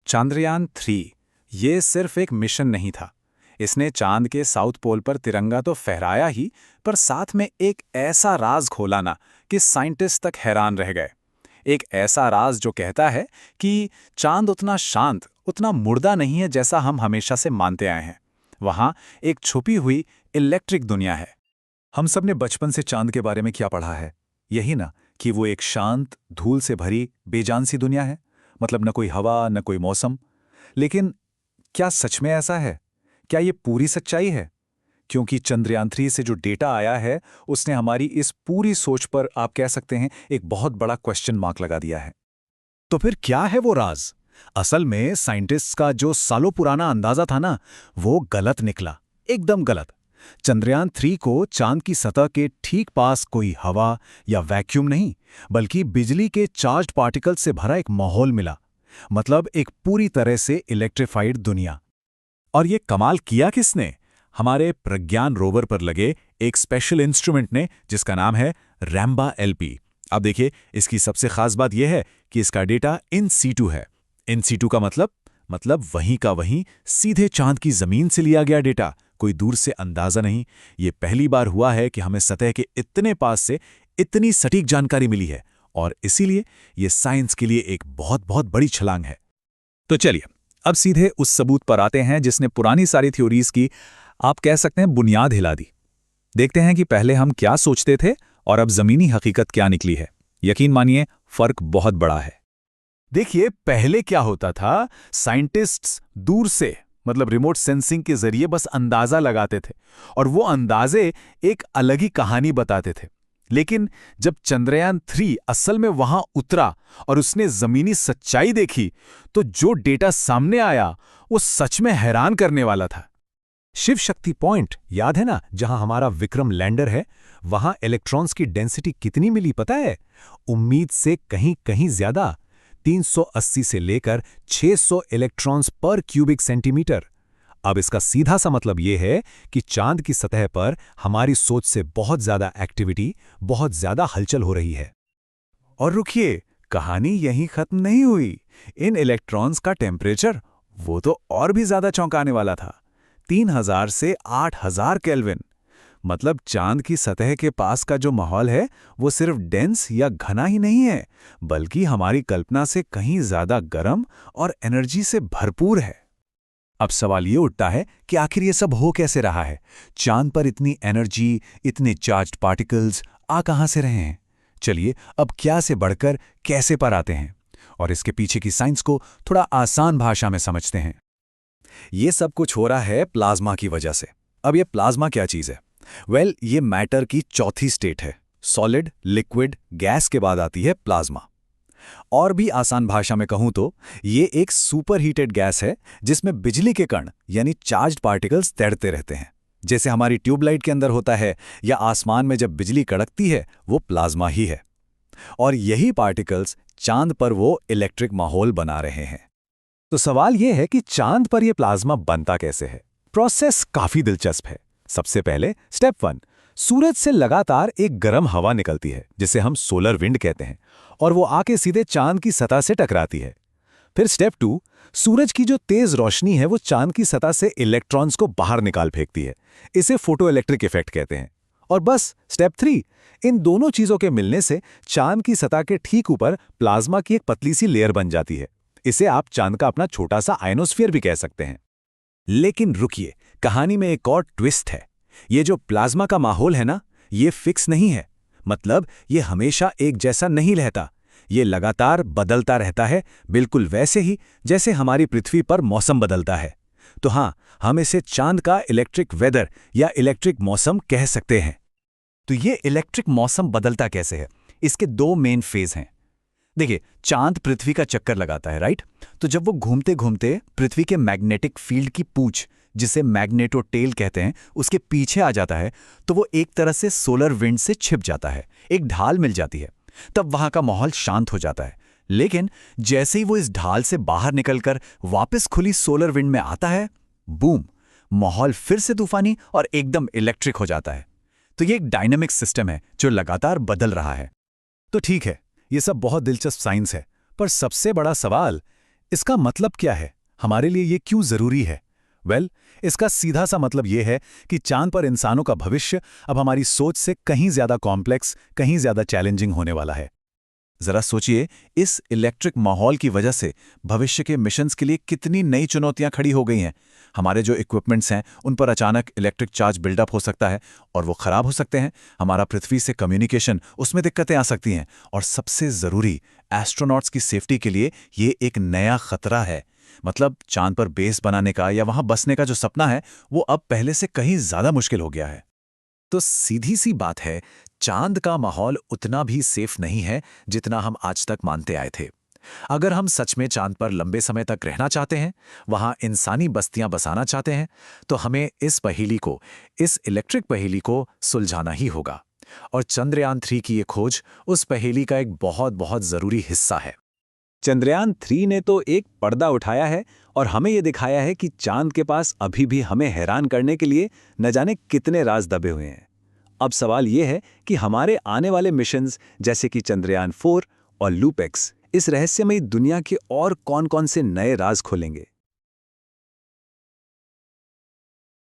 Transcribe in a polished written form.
चांद्रयान-3 ये सिर्फ एक मिशन नहीं था। इसने चांद के साउथ पोल पर तिरंगा तो फहराया ही, पर साथ में एक ऐसा राज खोला ना कि साइंटिस्ट तक हैरान रह गए। एक ऐसा राज जो कहता है कि चांद उतना शांत, उतना मुर्दा नहीं है जैसा हम हमेशा से मानते आए हैं। वहाँ एक छुपी हुई इलेक्ट्रिक दुनिया है। हम सब ने बचपन से चांद के बारे में क्या पढ़ा है? यही ना, कि वो एक शांत, धूल से भरी, बेजान सी दुनिया है। मतलब न कोई हवा, न कोई मौसम। लेकिन क्या सच में ऐसा है? क्या ये पूरी सच्चाई है? क्योंकि चंद्रयान-3 से जो डेटा आया है, उसने हमारी इस पूरी सोच पर, आप कह सकते हैं, एक बहुत बड़ा क्वेश्चन मार्क लगा दिया है। तो फिर क्या है वो राज? असल में साइंटिस्ट्स का जो सालों पुराना अंदाजा था ना, वो गलत निकला, एकदम गलत। चंद्रयान-3 को चांद की सतह के ठीक पास कोई हवा या वैक्यूम नहीं, बल्कि बिजली के चार्ज्ड पार्टिकल से भरा एक माहौल मिला। मतलब एक पूरी तरह से इलेक्ट्रिफाइड दुनिया। और ये कमाल किया किसने? हमारे प्रज्ञान रोवर पर लगे एक स्पेशल इंस्ट्रूमेंट ने, जिसका नाम है रैम्बा एलपी। अब देखिए, इसकी सबसे खास बात यह है कि इसका डेटा इन सीटू है। इन सीटू का मतलब वहीं का वहीं, सीधे चांद की जमीन से लिया गया डेटा, कोई दूर से अंदाजा नहीं। ये पहली बार हुआ है कि हमें सतह के इतने पास से इतनी सटीक जानकारी मिली है, और इसीलिए ये साइंस के लिए एक बहुत बहुत बड़ी छलांग है। तो चलिए, अब सीधे उस सबूत पर आते हैं जिसने पुरानी सारी थ्योरीज की, आप कह सकते हैं, बुनियाद हिला दी। देखते हैं कि पहले हम क्या सोचते थे और अब जमीनी हकीकत क्या निकली है। यकीन मानिए, फर्क बहुत बड़ा है। देखिए, पहले क्या होता था, साइंटिस्ट्स दूर से, मतलब रिमोट सेंसिंग के जरिए बस अंदाजा लगाते थे, और वो अंदाजे एक अलग ही कहानी बताते थे। लेकिन जब चंद्रयान-3 असल में वहां उतरा और उसने जमीनी सच्चाई देखी, तो जो डेटा सामने आया वो सच में हैरान करने वाला था। शिव शक्ति पॉइंट याद है ना, जहां हमारा विक्रम लैंडर है? वहां इलेक्ट्रॉन्स की डेंसिटी कितनी मिली पता है? उम्मीद से कहीं कहीं ज्यादा, 380 से लेकर 600 इलेक्ट्रॉन्स पर क्यूबिक सेंटीमीटर। अब इसका सीधा सा मतलब यह है कि चांद की सतह पर हमारी सोच से बहुत ज्यादा एक्टिविटी, बहुत ज्यादा हलचल हो रही है। और रुकिए, कहानी यहीं खत्म नहीं हुई। इन इलेक्ट्रॉन्स का टेम्परेचर, वो तो और भी ज्यादा चौंकाने वाला था। 3000 से 8000 केल्विन। मतलब चांद की सतह के पास का जो माहौल है, वो सिर्फ डेंस या घना ही नहीं है, बल्कि हमारी कल्पना से कहीं ज्यादा गर्म और एनर्जी से भरपूर है। अब सवाल ये उठता है कि आखिर ये सब हो कैसे रहा है? चांद पर इतनी एनर्जी, इतने चार्ज्ड पार्टिकल्स आ कहां से रहे हैं? चलिए, अब क्या से बढ़कर कैसे पर आते हैं, और इसके पीछे की साइंस को थोड़ा आसान भाषा में समझते हैं। ये सब कुछ हो रहा है प्लाज्मा की वजह से। अब ये प्लाज्मा क्या चीज़ है? वेल, ये मैटर की चौथी स्टेट है। सॉलिड, लिक्विड, गैस के बाद आती है प्लाज्मा। और भी आसान भाषा में कहूं तो ये एक सुपर हीटेड गैस है जिसमें बिजली के कण, यानी चार्ज्ड पार्टिकल्स, तैरते रहते हैं। जैसे हमारी ट्यूबलाइट के अंदर होता है, या आसमान में जब बिजली कड़कती है, वो प्लाज्मा ही है। और यही पार्टिकल्स चांद पर वो इलेक्ट्रिक माहौल बना रहे हैं। तो सवाल यह है कि चांद पर यह प्लाज्मा बनता कैसे है? प्रोसेस काफी दिलचस्प है। सबसे पहले स्टेप 1, सूरज से लगातार एक गर्म हवा निकलती है, जिसे हम सोलर विंड कहते हैं, और वो आके सीधे चांद की सतह से टकराती है। फिर स्टेप 2, सूरज की जो तेज रोशनी है वो चांद की सतह से इलेक्ट्रॉन्स को बाहर निकाल फेंकती है। इसे फोटोइलेक्ट्रिक इफेक्ट कहते हैं। और बस स्टेप 3, इन दोनों चीजों के मिलने से चांद की सतह के ठीक ऊपर प्लाज्मा की एक पतली सी लेयर बन जाती है। इसे आप चांद का अपना छोटा सा आयनोस्फीयर भी कह सकते हैं। लेकिन रुकिए, कहानी में एक और ट्विस्ट है। ये जो प्लाज्मा का माहौल है ना, ये फिक्स नहीं है। मतलब ये हमेशा एक जैसा नहीं रहता। ये लगातार बदलता रहता है, बिल्कुल वैसे ही जैसे हमारी पृथ्वी पर मौसम बदलता है। तो हाँ, हम इसे चांद का इलेक्ट्रिक वेदर या इलेक्ट्रिक मौसम कह सकते हैं। तो ये इलेक्ट्रिक मौसम बदलता कैसे है? इसके 2 मेन फेज हैं। देखिए, चांद पृथ्वी का चक्कर लगाता है, राइट? तो जब वो घूमते घूमते पृथ्वी के मैग्नेटिक फील्ड की पूंछ, जिसे मैग्नेटोटेल कहते हैं, उसके पीछे आ जाता है, तो वो एक तरह से सोलर विंड से छिप जाता है, एक ढाल मिल जाती है। तब वहां का माहौल शांत हो जाता है। लेकिन जैसे ही वो इस ढाल से बाहर निकलकर वापस खुली सोलर विंड में आता है, बूम, माहौल फिर से तूफानी और एकदम इलेक्ट्रिक हो जाता है। तो ये एक डायनेमिक सिस्टम है जो लगातार बदल रहा है। तो ठीक है, ये सब बहुत दिलचस्प साइंस है, पर सबसे बड़ा सवाल, इसका मतलब क्या है? हमारे लिए ये क्यों जरूरी है? इसका सीधा सा मतलब ये है कि चांद पर इंसानों का भविष्य अब हमारी सोच से कहीं ज्यादा कॉम्प्लेक्स, कहीं ज्यादा चैलेंजिंग होने वाला है। जरा सोचिए, इस इलेक्ट्रिक माहौल की वजह से भविष्य के मिशंस के लिए कितनी नई चुनौतियां खड़ी हो गई हैं। हमारे जो इक्विपमेंट्स हैं उन पर अचानक इलेक्ट्रिक चार्ज बिल्डअप हो सकता है और वो खराब हो सकते हैं। हमारा पृथ्वी से कम्युनिकेशन, उसमें दिक्कतें आ सकती हैं। और सबसे ज़रूरी, एस्ट्रोनॉट्स की सेफ्टी के लिए ये एक नया खतरा है। मतलब चांद पर बेस बनाने का या वहां बसने का जो सपना है वो अब पहले से कहीं ज़्यादा मुश्किल हो गया है। तो सीधी सी बात है, चांद का माहौल उतना भी सेफ नहीं है जितना हम आज तक मानते आए थे। अगर हम सच में चांद पर लंबे समय तक रहना चाहते हैं, वहां इंसानी बस्तियां बसाना चाहते हैं, तो हमें इस इलेक्ट्रिक पहेली को सुलझाना ही होगा। और चंद्रयान-3 की ये खोज उस पहेली का एक बहुत बहुत जरूरी हिस्सा है। चंद्रयान 3 ने तो एक पर्दा उठाया है और हमें ये दिखाया है कि चांद के पास अभी भी हमें हैरान करने के लिए न जाने कितने राज दबे हुए हैं। अब सवाल ये है कि हमारे आने वाले मिशंस जैसे कि चंद्रयान 4 और लूपेक्स इस रहस्यमयी दुनिया के और कौन-कौन से नए राज खोलेंगे।